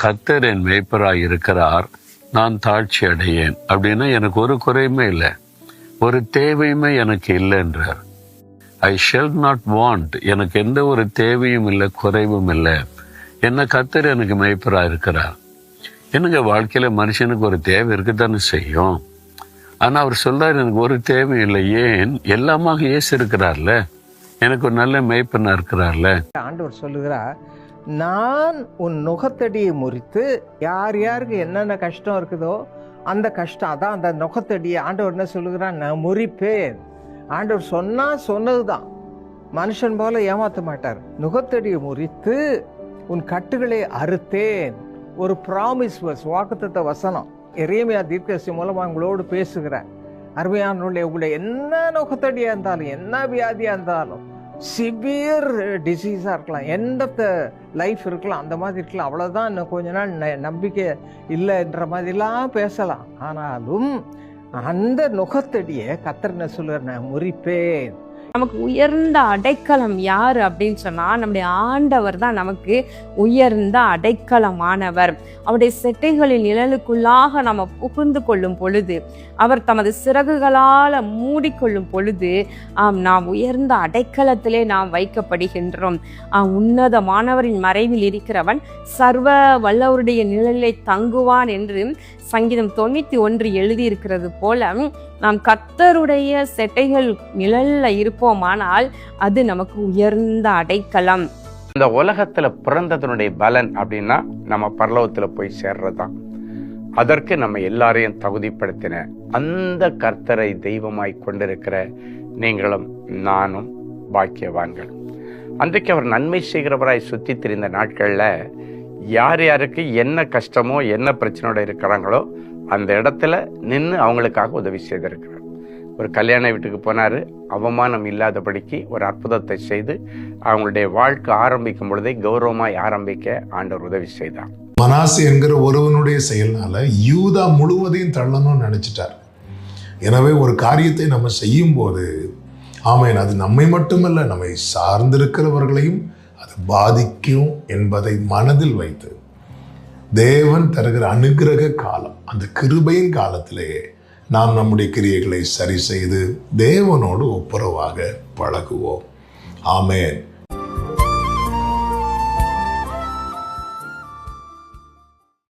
கர்த்தர் என் மேய்ப்பராய் இருக்கிறார், நான் தாழ்ச்சி அடையேன் அப்படின்னா எனக்கு ஒரு குறையுமே இல்லை, ஒரு தேவையுமே எனக்கு இல்லைன்றார். ஐ ஷெல் நாட் வாண்ட், எனக்கு எந்த ஒரு தேவையும் இல்லை, குறைவும் இல்லை. என்ன கர்த்தர் எனக்கு மேய்ப்பராக இருக்கிறார். எனக்கு வாழ்க்கையில மனுஷனுக்கு ஒரு தேவை இருக்குதானே செய்யும். ஆனா அவர் சொல்றாரு எனக்கு ஒரு தேவை இல்லை. ஏன்? எல்லாமாக இயேசு இருக்கிறார்ல, எனக்கு ஒரு நல்ல மேய்ப்பனா இருக்கிறார்ல. ஆண்டவர் சொல்லுகிறார், நான் உன் நுகத்தடியை முறித்து, யார் யாருக்கு என்னென்ன கஷ்டம் இருக்குதோ அந்த கஷ்டம், அதான் அந்த நுகத்தடியை ஆண்டவர் என்ன சொல்லுகிறான், நான் முறிப்பேன். ஆண்டவர் சொன்னதுதான், மனுஷன் போல ஏமாற்ற மாட்டார். நுகத்தடியை முறித்து உன் கட்டுகளை அறுத்தேன். ஒரு ப்ராமிஸ் வர்ஸ், வாக்குத்தத்த வசனம் எரேமியா தீர்க்கதரிசி மூலமா உங்களோடு பேசுகிறேன். அருமையான உங்களை என்ன நுகத்தடியா இருந்தாலும், என்ன வியாதியா இருந்தாலும், சிவியர் டிசீஸாக இருக்கலாம், எண்ட் ஆஃப் த லைஃப் இருக்கலாம், அந்த மாதிரி இருக்கலாம், அவ்வளோதான், இன்னும் கொஞ்ச நாள் நம்பிக்கை இல்லைன்ற மாதிரிலாம் பேசலாம். ஆனாலும் அந்த நுகத்தடியை கர்த்தர் என்ன சொல்லுவார், நான் முறிப்பேன். நமக்கு உயர்ந்த அடைக்கலம் யாரு அப்படின்னு சொன்னா, நம்முடைய ஆண்டவர் தான் நமக்கு உயர்ந்த அடைக்கலமானவர். அவருடைய செட்டைகளின் நிழலுக்குள்ளாக நம்ம புகுந்து கொள்ளும் பொழுது, அவர் தமது சிறகுகளால் மூடிக்கொள்ளும் பொழுது, நாம் உயர்ந்த அடைக்கலத்திலே நாம் வைக்கப்படுகின்றோம். உன்னதமானவரின் மறைவில் இருக்கிறவன் சர்வ வல்லவருடைய நிழலை தங்குவான் என்று சங்கீதம் 91 எழுதியிருக்கிறது போல, நாம் கர்த்தருடைய செட்டைகள் நிழல்ல இருப்போமானால் அது நமக்கு உயர்ந்த அடைக்கலம். இந்த உலகத்துல பிறந்ததனுடைய பலன் அப்படின்னா நம்ம பரலோகத்துல போய் சேர்றதுதான். அதற்கு நம்ம எல்லாரையும் தகுதிப்படுத்தின அந்த கர்த்தரை தெய்வமாய் கொண்டிருக்கிற நீங்களும் நானும் பாக்கியவான்கள். அன்றைக்கு அவர் நன்மை செய்கிறவராய் சுத்தி திரிந்த நாட்கள்ல யார் யாருக்கு என்ன கஷ்டமோ என்ன பிரச்சனையோட இருக்கிறாங்களோ அந்த இடத்துல நின்று அவங்களுக்காக உதவி செய்திருக்கிறார். ஒரு கல்யாண வீட்டுக்கு போனாரு, அவமானம் இல்லாதபடிக்கு ஒரு அற்புதத்தை செய்து அவங்களுடைய வாழ்க்கை ஆரம்பிக்கும் பொழுதே கௌரவமாய் ஆரம்பிக்க ஆண்டவர் உதவி செய்தார். மனாசே என்கிற ஒருவனுடைய செயல்னால யூதா முழுவதையும் தள்ளணும்னு நினைச்சிட்டார். எனவே ஒரு காரியத்தை நம்ம செய்யும் போது ஆமேன், அது நம்மை மட்டுமல்ல, நம்மை சார்ந்திருக்கிறவர்களையும் அது பாதிக்கும் என்பதை மனதில் வைத்து தேவன் தருகிற அனுக்கிரக காலம், அந்த கிருபையின் காலத்திலேயே நாம் நம்முடைய கிரியைகளை சரி செய்து தேவனோடு ஒப்புரவாக பழகுவோம். ஆமேன்.